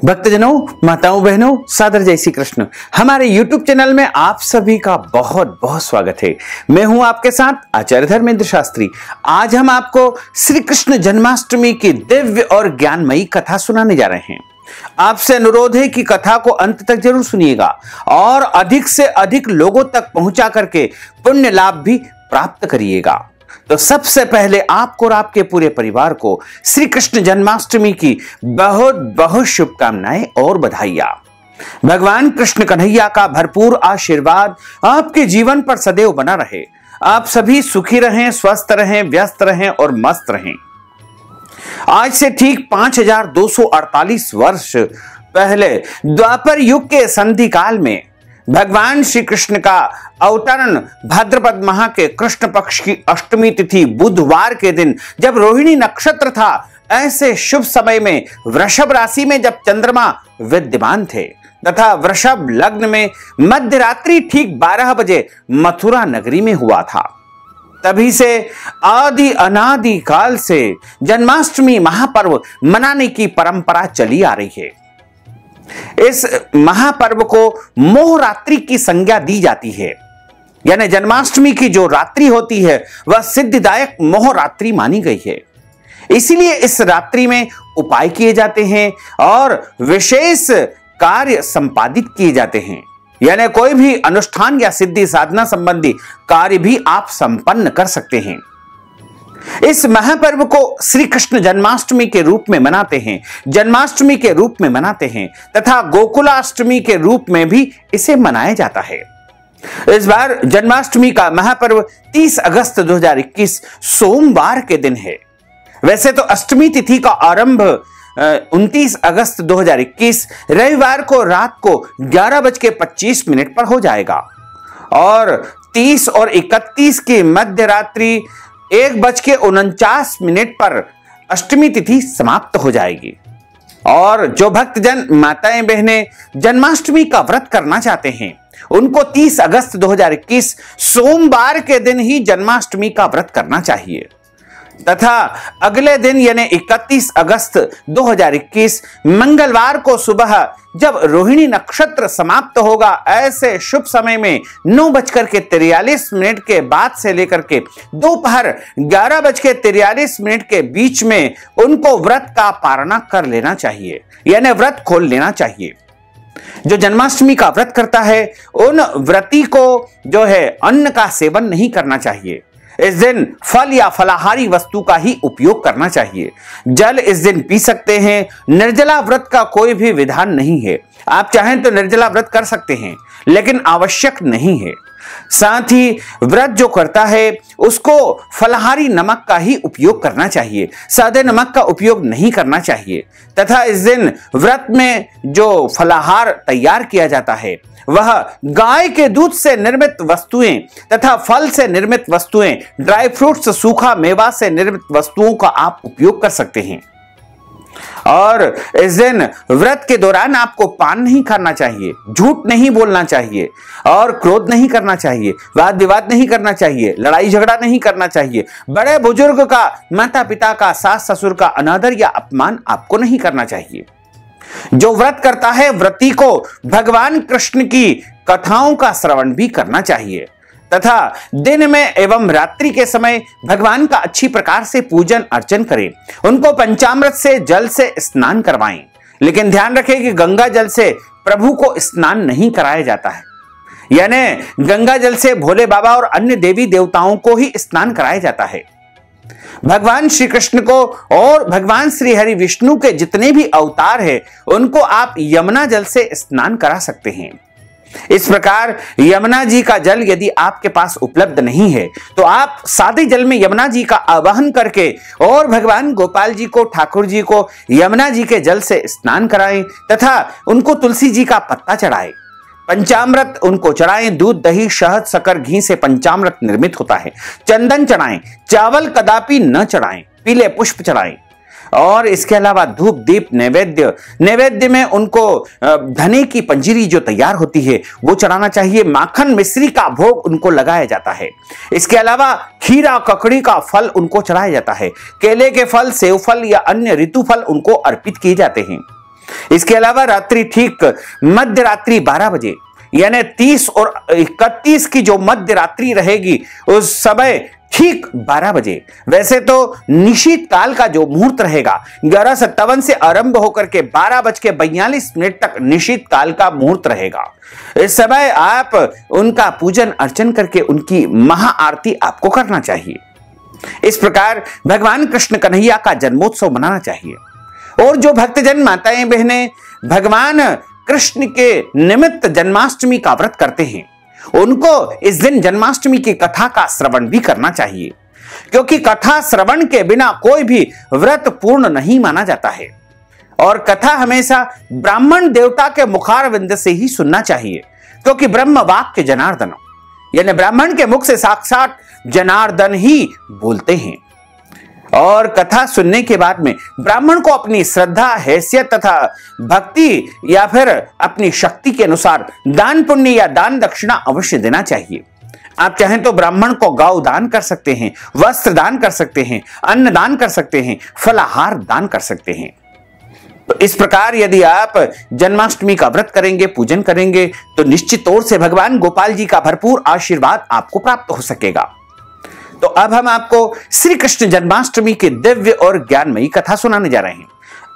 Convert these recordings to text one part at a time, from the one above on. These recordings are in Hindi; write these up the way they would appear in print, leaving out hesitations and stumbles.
भक्तजनों, माताओं, बहनों, सादर जय श्री कृष्ण। हमारे YouTube चैनल में आप सभी का बहुत बहुत स्वागत है। मैं हूं आपके साथ आचार्य धर्मेंद्र शास्त्री। आज हम आपको श्री कृष्ण जन्माष्टमी की दिव्य और ज्ञानमयी कथा सुनाने जा रहे हैं। आपसे अनुरोध है कि कथा को अंत तक जरूर सुनिएगा और अधिक से अधिक लोगों तक पहुंचा करके पुण्य लाभ भी प्राप्त करिएगा। तो सबसे पहले आपको और आपके पूरे परिवार को श्री कृष्ण जन्माष्टमी की बहुत बहुत शुभकामनाएं और बधाइयां। भगवान कृष्ण कन्हैया का भरपूर आशीर्वाद आपके जीवन पर सदैव बना रहे। आप सभी सुखी रहें, स्वस्थ रहें, व्यस्त रहें और मस्त रहें। आज से ठीक 5248 वर्ष पहले द्वापर युग के संधि काल में भगवान श्री कृष्ण का अवतरण भाद्रपद माह के कृष्ण पक्ष की अष्टमी तिथि बुधवार के दिन जब रोहिणी नक्षत्र था, ऐसे शुभ समय में वृषभ राशि में जब चंद्रमा विद्यमान थे तथा वृषभ लग्न में मध्य रात्रि ठीक 12 बजे मथुरा नगरी में हुआ था। तभी से आदि अनादि काल से जन्माष्टमी महापर्व मनाने की परंपरा चली आ रही है। इस महापर्व को मोह रात्रि की संज्ञा दी जाती है, यानी जन्माष्टमी की जो रात्रि होती है वह सिद्धिदायक मोह रात्रि मानी गई है। इसीलिए इस रात्रि में उपाय किए जाते हैं और विशेष कार्य संपादित किए जाते हैं, यानी कोई भी अनुष्ठान या सिद्धि साधना संबंधी कार्य भी आप संपन्न कर सकते हैं। इस महापर्व को श्री कृष्ण जन्माष्टमी के रूप में मनाते हैं, जन्माष्टमी के रूप में मनाते हैं तथा गोकुलाष्टमी के रूप में भी इसे मनाया जाता है। इस बार जन्माष्टमी का महापर्व 30 अगस्त 2021 सोमवार के दिन है। वैसे तो अष्टमी तिथि का आरंभ 29 अगस्त 2021 रविवार को रात को 11:25 पर हो जाएगा और 30 और 31 की मध्य रात्रि 1:49 पर अष्टमी तिथि समाप्त हो जाएगी। और जो भक्तजन माताएं बहनें जन्माष्टमी का व्रत करना चाहते हैं उनको 30 अगस्त 2021 सोमवार के दिन ही जन्माष्टमी का व्रत करना चाहिए तथा अगले दिन यानी 31 अगस्त 2021 मंगलवार को सुबह जब रोहिणी नक्षत्र समाप्त होगा, ऐसे शुभ समय में 9:43 के बाद से लेकर के दोपहर 11:43 के बीच में उनको व्रत का पारणा कर लेना चाहिए, यानी व्रत खोल लेना चाहिए। जो जन्माष्टमी का व्रत करता है उन व्रती को जो है अन्न का सेवन नहीं करना चाहिए। इस दिन फल या फलाहारी वस्तु का ही उपयोग करना चाहिए। जल इस दिन पी सकते हैं। निर्जला व्रत का कोई भी विधान नहीं है। आप चाहें तो निर्जला व्रत कर सकते हैं, लेकिन आवश्यक नहीं है। साथ ही व्रत जो करता है उसको फलाहारी नमक का ही उपयोग करना चाहिए, सादे नमक का उपयोग नहीं करना चाहिए। तथा इस दिन व्रत में जो फलाहार तैयार किया जाता है वह गाय के दूध से निर्मित वस्तुएं तथा फल से निर्मित वस्तुएं, ड्राई फ्रूट्स, सूखा मेवा से निर्मित वस्तुओं का आप उपयोग कर सकते हैं। और इस दिन व्रत के दौरान आपको पान नहीं करना चाहिए, झूठ नहीं बोलना चाहिए और क्रोध नहीं करना चाहिए, वाद विवाद नहीं करना चाहिए, लड़ाई झगड़ा नहीं करना चाहिए। बड़े बुजुर्ग का, माता पिता का, सास ससुर का अनादर या अपमान आपको नहीं करना चाहिए। जो व्रत करता है व्रती को भगवान कृष्ण की कथाओं का श्रवण भी करना चाहिए तथा दिन में एवं रात्रि के समय भगवान का अच्छी प्रकार से पूजन अर्चन करें। उनको पंचामृत से जल से स्नान करवाएं, लेकिन ध्यान रखें कि गंगा जल से प्रभु को स्नान नहीं कराया जाता है, यानी गंगा जल से भोले बाबा और अन्य देवी देवताओं को ही स्नान कराया जाता है। भगवान श्री कृष्ण को और भगवान श्री हरि विष्णु के जितने भी अवतार हैं उनको आप यमुना जल से स्नान करा सकते हैं। इस प्रकार यमुना जी का जल यदि आपके पास उपलब्ध नहीं है तो आप सादे जल में यमुना जी का आवाहन करके और भगवान गोपाल जी को, ठाकुर जी को यमुना जी के जल से स्नान कराएं तथा उनको तुलसी जी का पत्ता चढ़ाएं। पंचामृत उनको चढ़ाएं। दूध, दही, शहद, शक्कर, घी से पंचामृत निर्मित होता है। चंदन चढ़ाएं। चावल कदापि न चढ़ाएं। पीले पुष्प चढ़ाएं और इसके अलावा धूप, दीप, नैवेद्य में उनको धने की पंजीरी जो तैयार होती है वो चढ़ाना चाहिए। माखन मिश्री का भोग उनको लगाया जाता है। इसके अलावा खीरा, ककड़ी का फल उनको चढ़ाया जाता है। केले के फल, सेव फल या अन्य ऋतु फल उनको अर्पित किए जाते हैं। इसके अलावा रात्रि ठीक मध्य रात्रि 12 बजे यानी 30 और 31 की जो मध्य रात्रि रहेगी उस समय ठीक 12 बजे। वैसे तो निशीत काल का जो मुहूर्त रहेगा 11:57 से आरंभ होकर के 12:42 तक निशीत काल का मुहूर्त रहेगा। इस समय आप उनका पूजन अर्चन करके उनकी महाआरती आपको करना चाहिए। इस प्रकार भगवान कृष्ण कन्हैया का जन्मोत्सव मनाना चाहिए। और जो भक्तजन माताएं बहनें भगवान कृष्ण के निमित्त जन्माष्टमी का व्रत करते हैं उनको इस दिन जन्माष्टमी की कथा का श्रवण भी करना चाहिए, क्योंकि कथा श्रवण के बिना कोई भी व्रत पूर्ण नहीं माना जाता है। और कथा हमेशा ब्राह्मण देवता के मुखारविंद से ही सुनना चाहिए, क्योंकि ब्रह्म वाक्य जनार्दन यानी ब्राह्मण के मुख से साक्षात जनार्दन ही बोलते हैं। और कथा सुनने के बाद में ब्राह्मण को अपनी श्रद्धा, हैसियत तथा भक्ति या फिर अपनी शक्ति के अनुसार दान पुण्य या दान दक्षिणा अवश्य देना चाहिए। आप चाहें तो ब्राह्मण को गौ दान कर सकते हैं, वस्त्र दान कर सकते हैं, अन्न दान कर सकते हैं, फलाहार दान कर सकते हैं। तो इस प्रकार यदि आप जन्माष्टमी का व्रत करेंगे, पूजन करेंगे तो निश्चित तौर से भगवान गोपाल जी का भरपूर आशीर्वाद आपको प्राप्त हो सकेगा। तो अब हम आपको श्री कृष्ण जन्माष्टमी की दिव्य और ज्ञानमयी कथा सुनाने जा रहे हैं।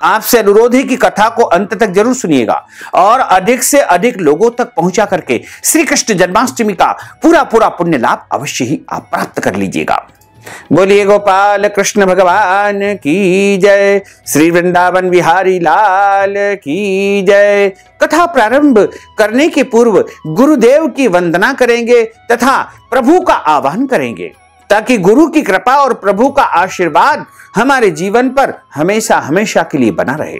आपसे अनुरोध है कि कथा को अंत तक जरूर सुनिएगा और अधिक से अधिक लोगों तक पहुंचा करके श्री कृष्ण जन्माष्टमी का पूरा पुण्य लाभ अवश्य ही आप प्राप्त कर लीजिएगा। बोलिए गोपाल कृष्ण भगवान की जय, श्री वृंदावन बिहारी लाल की जय। कथा प्रारंभ करने के पूर्व गुरुदेव की वंदना करेंगे तथा प्रभु का आह्वान करेंगे, ताकि गुरु की कृपा और प्रभु का आशीर्वाद हमारे जीवन पर हमेशा हमेशा के लिए बना रहे।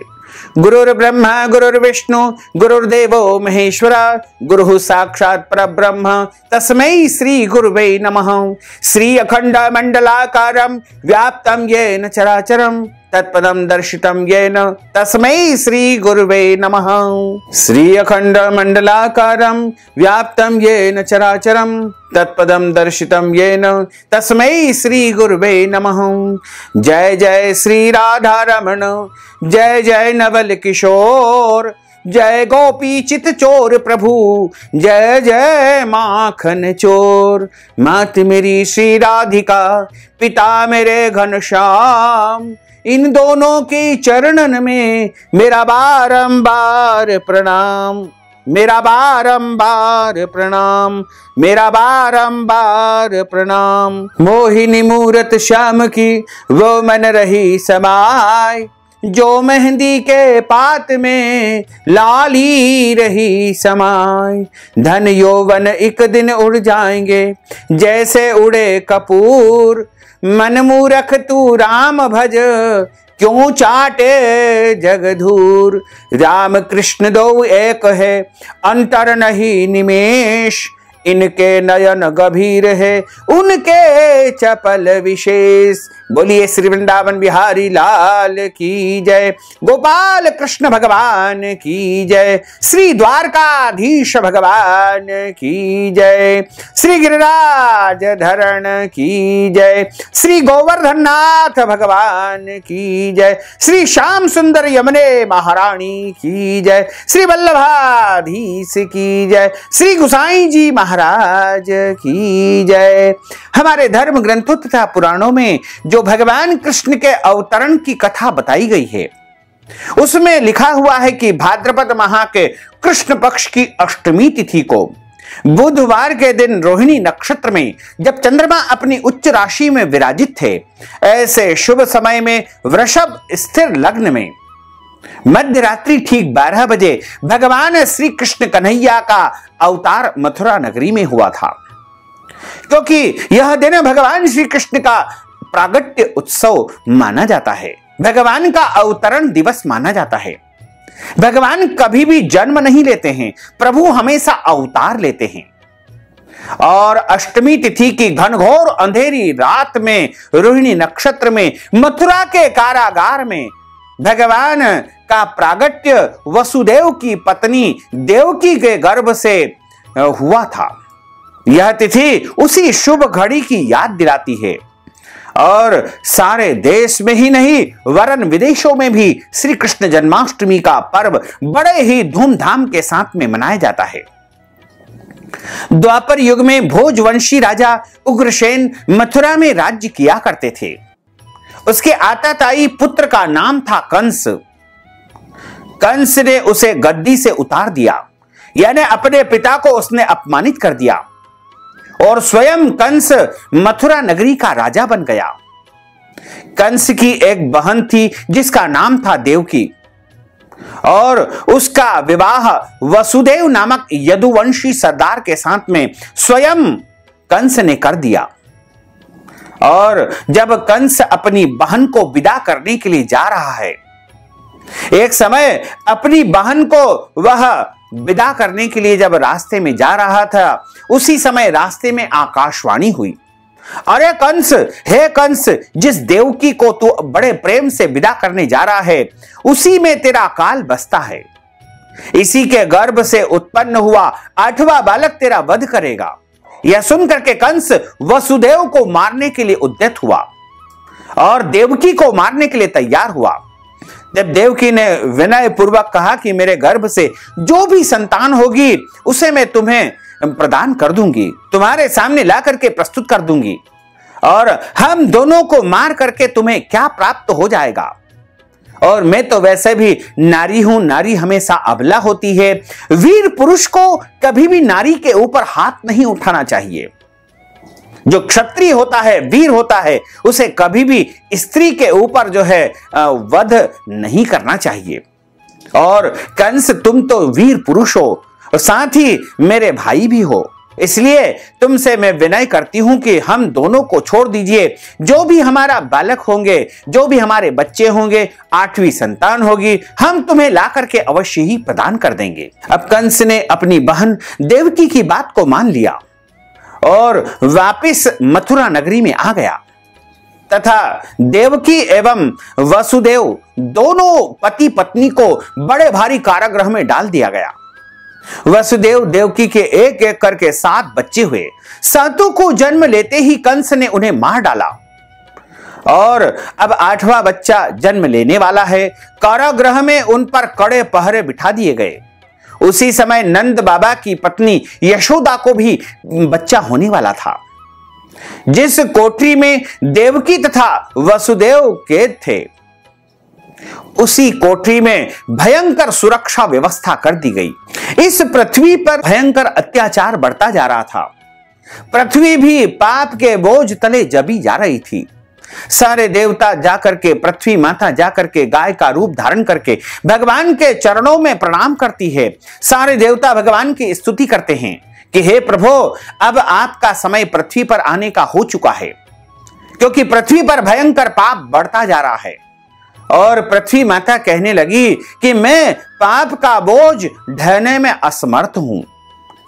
गुरुर् ब्रह्मा गुरुर्विष्णु गुरुर्देवो महेश्वरा गुरुः साक्षात् परब्रह्म तस्मै श्री गुरुवे नमः। श्री अखंड मंडलाकारं व्याप्तं येन चराचरं तत्पदं दर्शितं येन तस्मै श्री गुरुवे नमः। श्री अखंड मंडलाकारं व्याप्तं येन चराचरं तत्पदं दर्शितं येन तस्मै श्री गुरुवे नमः। जय जय श्री राधा रमण, जय जय नवल किशोर, जय गोपी चित चोर प्रभु, जय जय माखन चोर। मात मेरी श्री राधिका, पिता मेरे घनश्याम, इन दोनों के चरणन में मेरा बारंबार प्रणाम, मेरा बारंबार प्रणाम, मेरा बारंबार प्रणाम। मोहिनी मूरत श्याम की वो मन रही समाय, जो मेहंदी के पात में लाली रही समाय। धन यौवन एक दिन उड़ जाएंगे जैसे उड़े कपूर, मन मूरख तू राम भज क्यों चाटे जगधूर। राम कृष्ण दो एक है अंतर नहीं निमेष, इनके नयन गभीर है उनके चपल विशेष। बोलिए श्री वृंदावन बिहारी लाल की जय, गोपाल कृष्ण भगवान की जय, श्री द्वारकाधीश भगवान की जय, श्री गिरिराज धरण की जय, श्री गोवर्धननाथ भगवान की जय, श्री श्याम सुंदर यमुने महारानी की जय, श्री वल्लभाधीश की जय, श्री गुसाई जी महाराज की जय। हमारे धर्म ग्रंथों तथा पुराणों में जो भगवान कृष्ण के अवतरण की कथा बताई गई है उसमें लिखा हुआ है कि भाद्रपद माह के कृष्ण पक्ष की अष्टमी तिथि को बुधवार के दिन रोहिणी नक्षत्र में जब चंद्रमा अपनी उच्च राशि में विराजित थे, ऐसे शुभ समय में वृषभ स्थिर लग्न में मध्य रात्रि ठीक 12 बजे भगवान श्री कृष्ण कन्हैया का अवतार मथुरा नगरी में हुआ था, क्योंकि यह दिन भगवान श्री कृष्ण का प्रागट्य उत्सव माना जाता है, भगवान का अवतरण दिवस माना जाता है। भगवान कभी भी जन्म नहीं लेते हैं, प्रभु हमेशा अवतार लेते हैं। और अष्टमी तिथि की घनघोर अंधेरी रात में रोहिणी नक्षत्र में मथुरा के कारागार में भगवान का प्रागट्य वसुदेव की पत्नी देवकी के गर्भ से हुआ था। यह तिथि उसी शुभ घड़ी की याद दिलाती है। और सारे देश में ही नहीं वरन विदेशों में भी श्री कृष्ण जन्माष्टमी का पर्व बड़े ही धूमधाम के साथ में मनाया जाता है। द्वापर युग में भोजवंशी राजा उग्रसेन मथुरा में राज्य किया करते थे। उसके आताताई पुत्र का नाम था कंस। कंस ने उसे गद्दी से उतार दिया, यानी अपने पिता को उसने अपमानित कर दिया और स्वयं कंस मथुरा नगरी का राजा बन गया। कंस की एक बहन थी जिसका नाम था देवकी और उसका विवाह वसुदेव नामक यदुवंशी सरदार के साथ में स्वयं कंस ने कर दिया। और जब कंस अपनी बहन को विदा करने के लिए जा रहा है, एक समय अपनी बहन को वह विदा करने के लिए जब रास्ते में जा रहा था, उसी समय रास्ते में आकाशवाणी हुई, अरे कंस, हे कंस, जिस देवकी को तू बड़े प्रेम से विदा करने जा रहा है उसी में तेरा काल बसता है। इसी के गर्भ से उत्पन्न हुआ 8वां बालक तेरा वध करेगा। यह सुनकर के कंस वसुदेव को मारने के लिए उद्यत हुआ और देवकी को मारने के लिए तैयार हुआ। जब देवकी ने विनय पूर्वक कहा कि मेरे गर्भ से जो भी संतान होगी उसे मैं तुम्हें प्रदान कर दूंगी, तुम्हारे सामने ला करके प्रस्तुत कर दूंगी, और हम दोनों को मार करके तुम्हें क्या प्राप्त हो जाएगा। और मैं तो वैसे भी नारी हूं, नारी हमेशा अबला होती है। वीर पुरुष को कभी भी नारी के ऊपर हाथ नहीं उठाना चाहिए। जो क्षत्रिय होता है, वीर होता है, उसे कभी भी स्त्री के ऊपर जो है वध नहीं करना चाहिए। और कंस, तुम तो वीर पुरुष हो और साथ ही मेरे भाई भी हो, इसलिए तुमसे मैं विनय करती हूं कि हम दोनों को छोड़ दीजिए। जो भी हमारा बालक होंगे, जो भी हमारे बच्चे होंगे, 8वीं संतान होगी, हम तुम्हें ला करके अवश्य ही प्रदान कर देंगे। अब कंस ने अपनी बहन देवकी की बात को मान लिया और वापिस मथुरा नगरी में आ गया तथा देवकी एवं वसुदेव दोनों पति पत्नी को बड़े भारी कारागृह में डाल दिया गया। वसुदेव देवकी के एक एक करके 7 बच्चे हुए। 7 को जन्म लेते ही कंस ने उन्हें मार डाला और अब 8वां बच्चा जन्म लेने वाला है। कारागृह में उन पर कड़े पहरे बिठा दिए गए। उसी समय नंद बाबा की पत्नी यशोदा को भी बच्चा होने वाला था। जिस कोठरी में देवकी तथा वसुदेव कैद थे, उसी कोठरी में भयंकर सुरक्षा व्यवस्था कर दी गई। इस पृथ्वी पर भयंकर अत्याचार बढ़ता जा रहा था। पृथ्वी भी पाप के बोझ तले दबी जा रही थी। सारे देवता जाकर के, पृथ्वी माता जाकर के गाय का रूप धारण करके भगवान के चरणों में प्रणाम करती है। सारे देवता भगवान की स्तुति करते हैं कि हे प्रभु, अब आपका समय पृथ्वी पर आने का हो चुका है, क्योंकि पृथ्वी पर भयंकर पाप बढ़ता जा रहा है। और पृथ्वी माता कहने लगी कि मैं पाप का बोझ ढोने में असमर्थ हूं,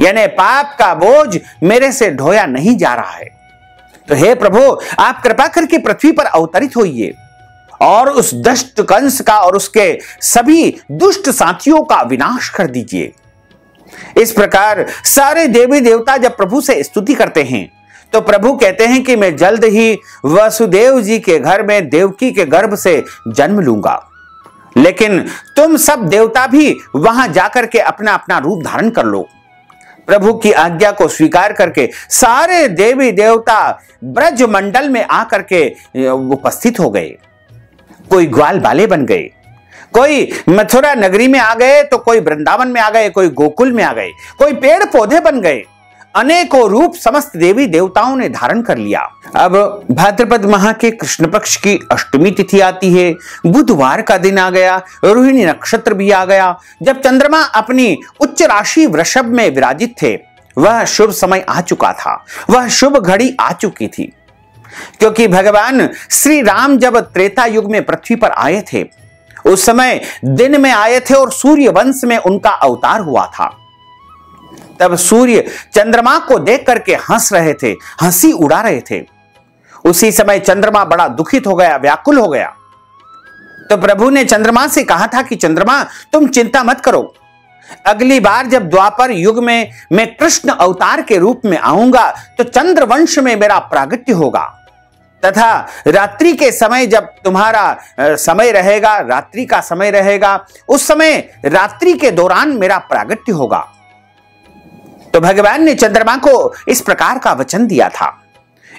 यानी पाप का बोझ मेरे से ढोया नहीं जा रहा है। तो हे प्रभु, आप कृपा करके पृथ्वी पर अवतरित होइए और उस दुष्ट कंस का और उसके सभी दुष्ट साथियों का विनाश कर दीजिए। इस प्रकार सारे देवी देवता जब प्रभु से स्तुति करते हैं तो प्रभु कहते हैं कि मैं जल्द ही वसुदेव जी के घर में देवकी के गर्भ से जन्म लूंगा, लेकिन तुम सब देवता भी वहां जाकर के अपना अपना रूप धारण कर लो। प्रभु की आज्ञा को स्वीकार करके सारे देवी देवता ब्रज मंडल में आकर के उपस्थित हो गए। कोई ग्वाल बाले बन गए, कोई मथुरा नगरी में आ गए, तो कोई वृंदावन में आ गए, कोई गोकुल में आ गए, कोई पेड़ पौधे बन गए। अनेकों रूप समस्त देवी देवताओं ने धारण कर लिया। अब भाद्रपद माह के कृष्ण पक्ष की अष्टमी तिथि आती है। बुधवार का दिन आ गया, रोहिणी नक्षत्र भी आ गया। जब चंद्रमा अपनी उच्च राशि वृषभ में विराजित थे, वह शुभ समय आ चुका था, वह शुभ घड़ी आ चुकी थी। क्योंकि भगवान श्री राम जब त्रेता युग में पृथ्वी पर आए थे, उस समय दिन में आए थे और सूर्य वंश में उनका अवतार हुआ था। तब सूर्य चंद्रमा को देख करके हंस रहे थे, हंसी उड़ा रहे थे। उसी समय चंद्रमा बड़ा दुखित हो गया, व्याकुल हो गया। तो प्रभु ने चंद्रमा से कहा था कि चंद्रमा, तुम चिंता मत करो, अगली बार जब द्वापर युग में मैं कृष्ण अवतार के रूप में आऊंगा तो चंद्रवंश में मेरा प्रागट्य होगा। तथा रात्रि के समय जब तुम्हारा समय रहेगा, रात्रि का समय रहेगा, उस समय रात्रि के दौरान मेरा प्रागट्य होगा। तो भगवान ने चंद्रमा को इस प्रकार का वचन दिया था।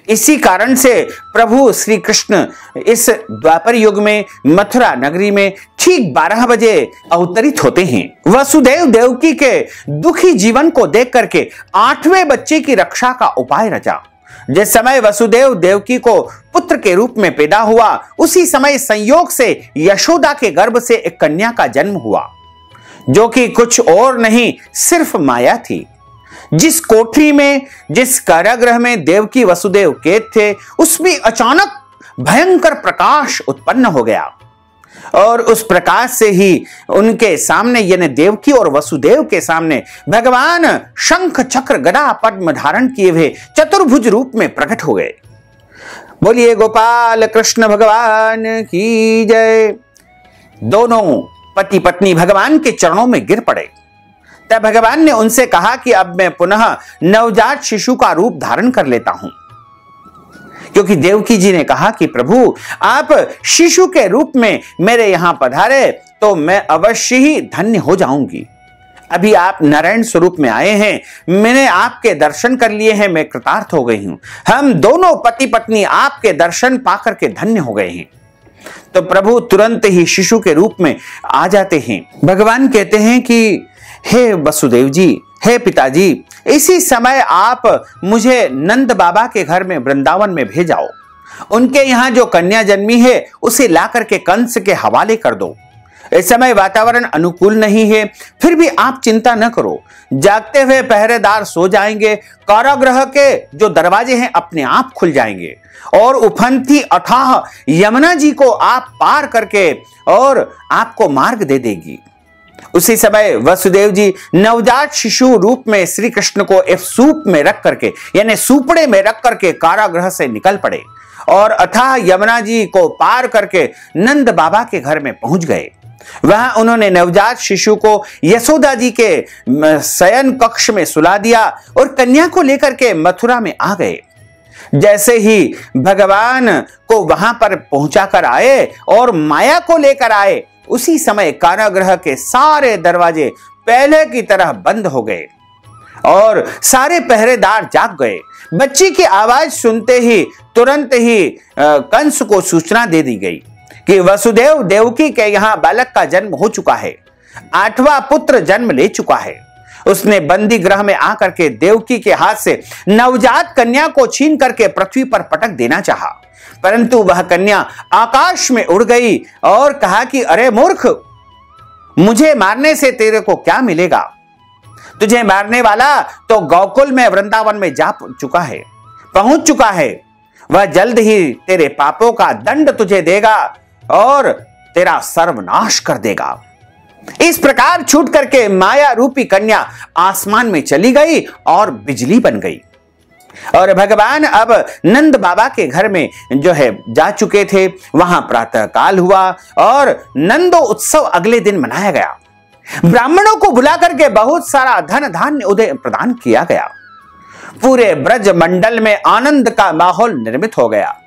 इसी कारण से प्रभु श्री कृष्ण इस द्वापर युग में मथुरा नगरी में ठीक 12 बजे अवतरित होते हैं। वसुदेव देवकी के दुखी जीवन को देख करके 8वें बच्चे की रक्षा का उपाय रचा। जिस समय वसुदेव देवकी को पुत्र के रूप में पैदा हुआ, उसी समय संयोग से यशोदा के गर्भ से एक कन्या का जन्म हुआ, जो कि कुछ और नहीं सिर्फ माया थी। जिस कोठरी में, जिस कारागृह में देवकी वसुदेव कैद थे, उसमें अचानक भयंकर प्रकाश उत्पन्न हो गया और उस प्रकाश से ही उनके सामने यानी देवकी और वसुदेव के सामने भगवान शंख चक्र गदा पद्म धारण किए हुए चतुर्भुज रूप में प्रकट हो गए। बोलिए गोपाल कृष्ण भगवान की जय। दोनों पति पत्नी भगवान के चरणों में गिर पड़े। तब भगवान ने उनसे कहा कि अब मैं पुनः नवजात शिशु का रूप धारण कर लेता हूं, क्योंकि देवकी जी ने कहा कि प्रभु आप शिशु के रूप में मेरे यहां पधारे तो मैं अवश्य ही धन्य हो जाऊंगी। अभी आप नारायण स्वरूप में आए हैं, मैंने आपके दर्शन कर लिए हैं, मैं कृतार्थ हो गई हूं। हम दोनों पति पत्नी आपके दर्शन पाकर के धन्य हो गए हैं। तो प्रभु तुरंत ही शिशु के रूप में आ जाते हैं। भगवान कहते हैं कि हे वसुदेव जी, हे पिताजी, इसी समय आप मुझे नंद बाबा के घर में वृंदावन में भेजाओ। उनके यहां जो कन्या जन्मी है उसे ला करके कंस के हवाले कर दो। इस समय वातावरण अनुकूल नहीं है, फिर भी आप चिंता न करो। जागते हुए पहरेदार सो जाएंगे, कारागृह के जो दरवाजे हैं अपने आप खुल जाएंगे और उफनती अथाह यमुना जी को आप पार करके और आपको मार्ग दे देगी। उसी समय वसुदेव जी नवजात शिशु रूप में श्री कृष्ण को एक सूप में रख करके यानी सूपड़े में रख करके कारागृह से निकल पड़े और अथाह यमुना जी को पार करके नंद बाबा के घर में पहुंच गए। वहां उन्होंने नवजात शिशु को यशोदा जी के शयन कक्ष में सुला दिया और कन्या को लेकर के मथुरा में आ गए। जैसे ही भगवान को वहां पर पहुंचा कर आए और माया को लेकर आए, उसी समय कारागृह के सारे दरवाजे पहले की तरह बंद हो गए और सारे पहरेदार जाग गए। बच्ची की आवाज सुनते ही तुरंत ही कंस को सूचना दे दी गई कि वसुदेव देवकी के यहां बालक का जन्म हो चुका है, 8वां पुत्र जन्म ले चुका है। उसने बंदी गृह में आकर के देवकी के हाथ से नवजात कन्या को छीन करके पृथ्वी पर पटक देना चाहा, परंतु वह कन्या आकाश में उड़ गई और कहा कि अरे मूर्ख, मुझे मारने से तेरे को क्या मिलेगा? तुझे मारने वाला तो गोकुल में वृंदावन में जा चुका है, पहुंच चुका है। वह जल्द ही तेरे पापों का दंड तुझे देगा और तेरा सर्वनाश कर देगा। इस प्रकार छूट करके माया रूपी कन्या आसमान में चली गई और बिजली बन गई। और भगवान अब नंद बाबा के घर में जो है जा चुके थे। वहां प्रातः काल हुआ और नंदो उत्सव अगले दिन मनाया गया। ब्राह्मणों को बुला करके बहुत सारा धन धान्य उन्हें प्रदान किया गया। पूरे ब्रज मंडल में आनंद का माहौल निर्मित हो गया।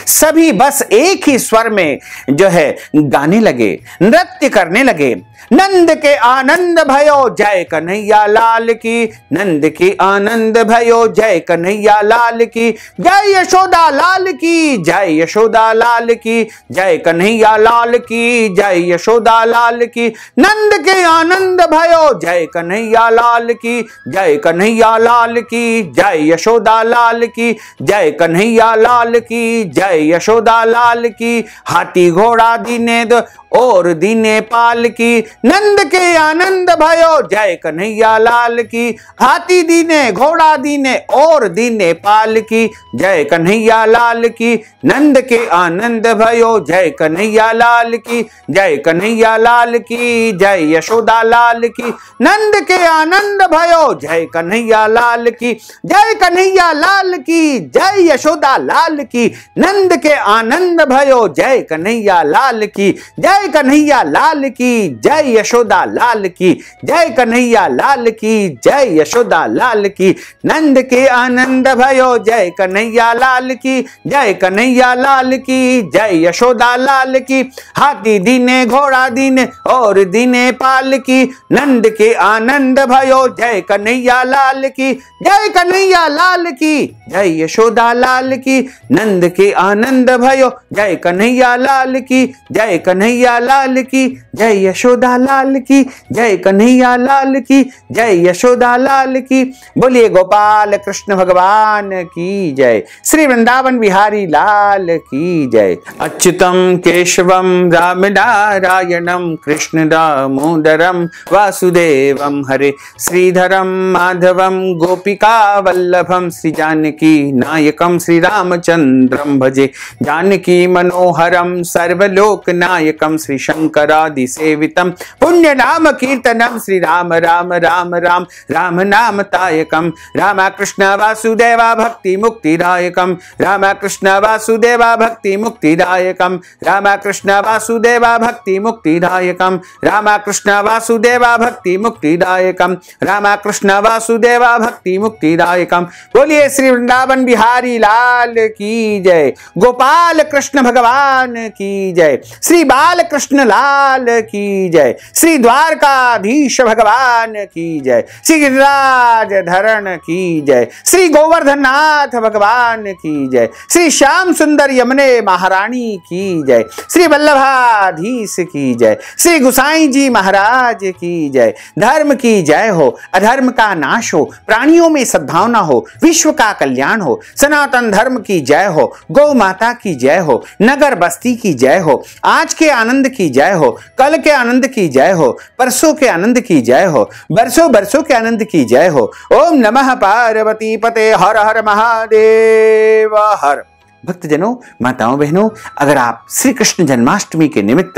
सभी बस एक ही स्वर में जो है गाने लगे, नृत्य करने लगे। नंद के आनंद भयो जय कन्हैया लाल की, नंद के आनंद भयो जय कन्हैया लाल की, जय यशोदा लाल की, जय यशोदा लाल की, जय कन्हैया लाल की, जय यशोदा लाल की। नंद के आनंद भयो जय कन्हैया लाल की, जय कन्हैया लाल की, जय यशोदा लाल की, जय कन्हैया लाल की, जय यशोदा लाल की। हाथी घोड़ा दीने और दीने पाल की, नंद के आनंद भयो जय कन्हैया लाल की। हाथी दीने घोड़ा दीने और दीने पाल की, जय कन्हैया लाल की। नंद के आनंद भयो जय कन्हैया लाल की, जय कन्हैया लाल की, जय यशोदा लाल की। नंद के आनंद भयो जय कन्हैया लाल की, जय कन्हैया लाल की, जय यशोदा लाल की। नंद के आनंद भयो जय कन्हैया लाल की, जय जय कन्हैया लाल की जय, यशोदा लाल की जय, कन्हैया लाल की जय, यशोदा लाल की। नंद के आनंद भयो जय कन्हैया लाल की जय, कन्हैया लाल की जय, यशोदा लाल की। हाथी दीने घोड़ा दीने और दीने पाल की, नंद के आनंद भयो जय कन्हैया लाल की जय, कन्हैया लाल की जय, यशोदा लाल की। नंद के आनंद भयो जय कन्हैया लाल की जय, कन्हैया लाल की जय, यशोदा लाल की जय, कन्हैया लाल की जय, यशोदा लाल की। बोलिए गोपाल कृष्ण भगवान की जय, श्री वृंदावन बिहारी लाल की जय। अच्युतम केशवम राम नारायणम कृष्ण दामोदरम वासुदेवम हरे, श्रीधरम माधवम गोपिका वल्लभम, श्री जानकी नायकम श्री रामचंद्रम भजे। जानकी मनोहरम सर्वलोक नायकम, श्री शंकरादि सेवितम पुण्य नाम कीर्तनम, श्री राम राम राम राम राम नाम तायकम। राम कृष्ण वासुदेवा भक्ति मुक्तिदायकम, राम कृष्ण वासुदेवा भक्ति मुक्तिदायकम, राम कृष्ण वासुदेवा भक्ति मुक्तिदायकम, राम कृष्ण वासुदेवा भक्ति मुक्तिदायकम, राम कृष्ण वासुदेवा भक्ति मुक्तिदायकम। बोलिए श्री वृंदावन बिहारी लाल की जय, गोपाल कृष्ण भगवान की जय, श्री बाल कृष्ण लाल की जय, श्री द्वारकाधीश भगवान की जय, श्री गिरिराज धरण की जय, श्री गोवर्धन नाथ भगवान की जय, श्री श्याम सुंदर यमुने महारानी की जय, श्री वल्लभाधीश की जय, श्री गुसाई जी महाराज की जय। धर्म की जय हो, अधर्म का नाश हो, प्राणियों में सद्भावना हो, विश्व का कल्याण हो, सनातन धर्म की जय हो, गौ माता की जय हो, नगर बस्ती की जय हो, आज के आनंद की जय हो, कल के आनंद की जय हो, परसों के आनंद की जय हो, बरसों बरसों के आनंद की जय हो। ओम नमः पार्वती पते, हर हर महादेव हर। भक्तजनों, माताओं बहनों, अगर आप श्री कृष्ण जन्माष्टमी के निमित्त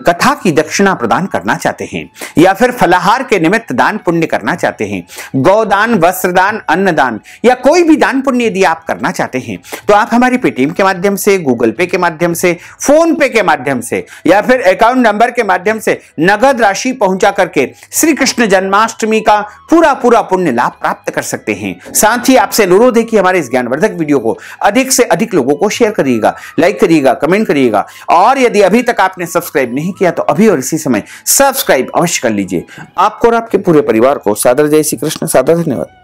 कथा की दक्षिणा प्रदान करना चाहते हैं या फिर फलाहार के निमित्त दान पुण्य करना चाहते हैं, गौदान, वस्त्रदान, अन्नदान या कोई भी दान पुण्य यदि आप करना चाहते हैं तो आप हमारे पेटीएम के माध्यम से, गूगल पे के माध्यम से, फोन पे के माध्यम से या फिर अकाउंट नंबर के माध्यम से नगद राशि पहुंचा करके श्री कृष्ण जन्माष्टमी का पूरा पुण्य लाभ प्राप्त कर सकते हैं। साथ ही आपसे अनुरोध है कि हमारे इस ज्ञानवर्धक वीडियो को अधिक से अधिक लोगों को शेयर करिएगा, लाइक करिएगा, कमेंट करिएगा और यदि अभी तक आपने सब्सक्राइब नहीं किया तो अभी और इसी समय सब्सक्राइब अवश्य कर लीजिए। आपको और आपके पूरे परिवार को सादर जय श्री कृष्ण, सादर धन्यवाद।